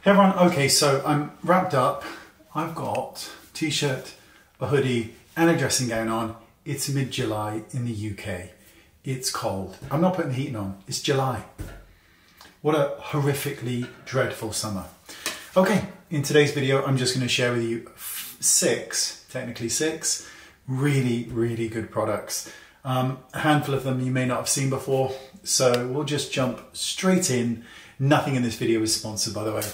Hey everyone, okay, so I'm wrapped up. I've got a t-shirt, a hoodie, and a dressing gown on. It's mid-July in the UK. It's cold. I'm not putting the heating on. It's July. What a horrifically dreadful summer. Okay, in today's video, I'm just going to share with you technically six, really good products. A handful of them you may not have seen before, so we'll just jump straight in. Nothing in this video is sponsored, by the way.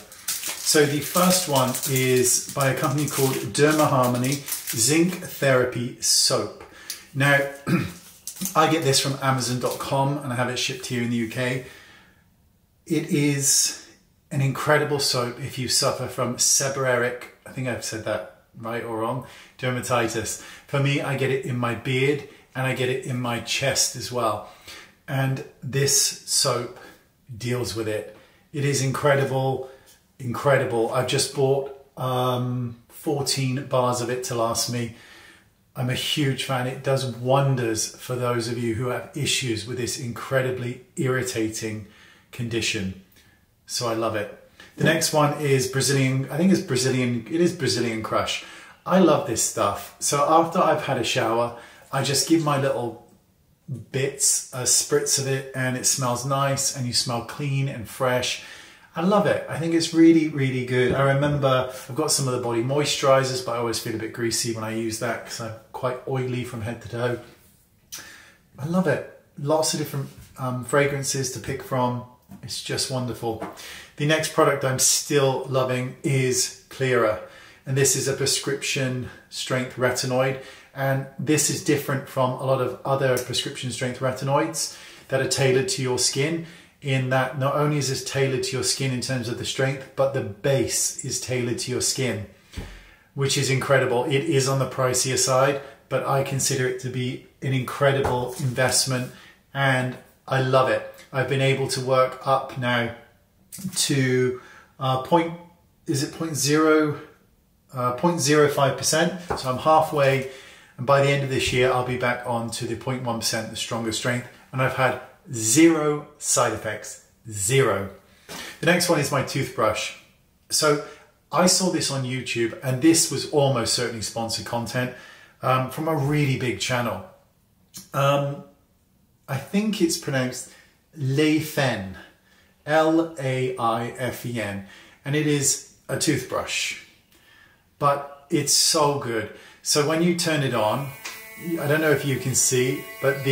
So the first one is by a company called Dermaharmony Zinc Therapy Soap. Now, I get this from Amazon.com and I have it shipped here in the UK. It is an incredible soap if you suffer from seborrheic, I think I've said that right or wrong, dermatitis. For me, I get it in my beard and I get it in my chest as well. And this soap deals with it. It is incredible. I've just bought 14 bars of it to last me. I'm a huge fan. It does wonders for those of you who have issues with this incredibly irritating condition. So I love it. The next one is Brazilian, it is Brazilian Crush. I love this stuff. So after I've had a shower, I just give my little bits a spritz of it and it smells nice and you smell clean and fresh. I love it. I think it's really good. I remember I've got some of the body moisturizers, but I always feel a bit greasy when I use that because I'm quite oily from head to toe. I love it. Lots of different fragrances to pick from. It's just wonderful. The next product I'm still loving is Clearer. And this is a prescription strength retinoid. And this is different from a lot of other prescription strength retinoids that are tailored to your skin, in that not only is this tailored to your skin in terms of the strength, but the base is tailored to your skin, which is incredible. It is on the pricier side, but I consider it to be an incredible investment and I love it. I've been able to work up now to 0.05%. So I'm halfway, and by the end of this year, I'll be back on to the 0.1%, the stronger strength. And I've had zero side effects, zero. The next one is my toothbrush. So I saw this on YouTube and this was almost certainly sponsored content from a really big channel. I think it's pronounced Laifen, L-A-I-F-E-N, and it is a toothbrush, but it's so good. So when you turn it on, I don't know if you can see, but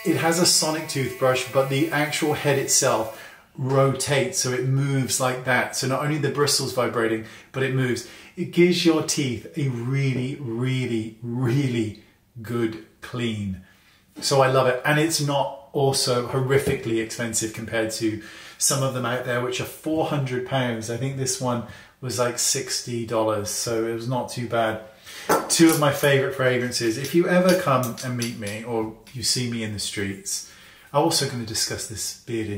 it has a sonic toothbrush, but the actual head itself rotates, so it moves like that. So not only the bristles vibrating, but it moves. It gives your teeth a really good clean. So I love it. And it's not also horrifically expensive compared to some of them out there, which are £400. I think this one was like $60, so it was not too bad. Two of my favorite fragrances. If you ever come and meet me or you see me in the streets, I'm also going to discuss this beard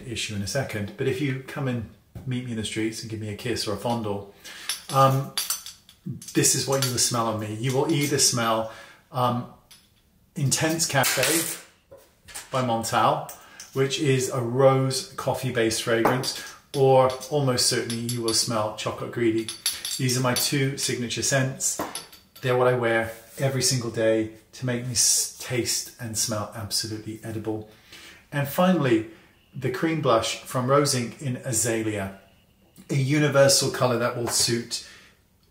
issue in a second, but if you come and meet me in the streets and give me a kiss or a fondle, this is what you will smell on me. You will either smell Intense Cafe by Montal, which is a rose coffee based fragrance, or almost certainly you will smell Chocolate Greedy. These are my two signature scents. They're what I wear every single day to make me taste and smell absolutely edible. And finally, the cream blush from Rose Inc in Azalea, a universal color that will suit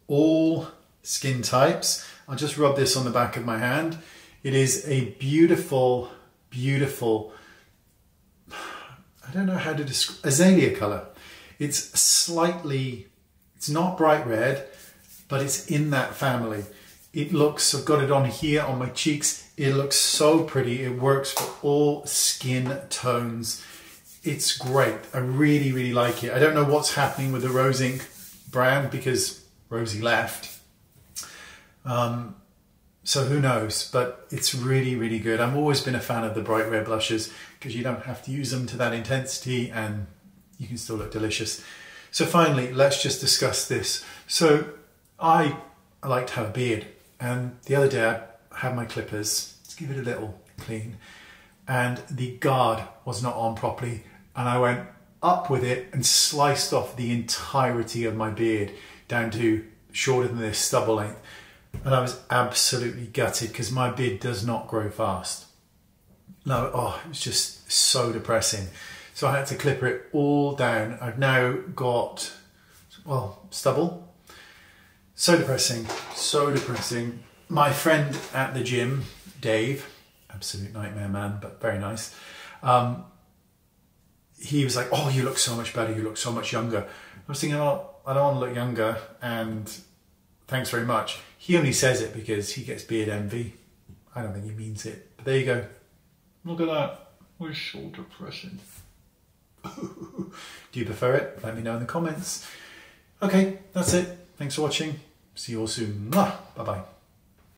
all skin types. I'll just rub this on the back of my hand. It is a beautiful, I don't know how to describe, azalea color. It's not bright red, but it's in that family. It looks, I've got it on here on my cheeks. It looks so pretty. It works for all skin tones. It's great. I really like it. I don't know what's happening with the Rose Inc brand because Rosie left. So who knows, but it's really good. I've always been a fan of the bright red blushes because you don't have to use them to that intensity and you can still look delicious. So finally, let's just discuss this. So I like to have a beard, and the other day I had my clippers to give it a little clean and the guard was not on properly and I went, up with it and sliced off the entirety of my beard down to shorter than this, stubble length. And I was absolutely gutted because my beard does not grow fast. No, oh, it was just so depressing. So I had to clipper it all down. I've now got, well, stubble. So depressing, so depressing. My friend at the gym, Dave, absolute nightmare man, but very nice. He was like, oh, you look so much better. You look so much younger. I was thinking, oh, I don't want to look younger. And thanks very much. He only says it because he gets beard envy. I don't think he means it. But there you go. Look at that. We're so depressing. Do you prefer it? Let me know in the comments. Okay, that's it. Thanks for watching. See you all soon. Bye-bye.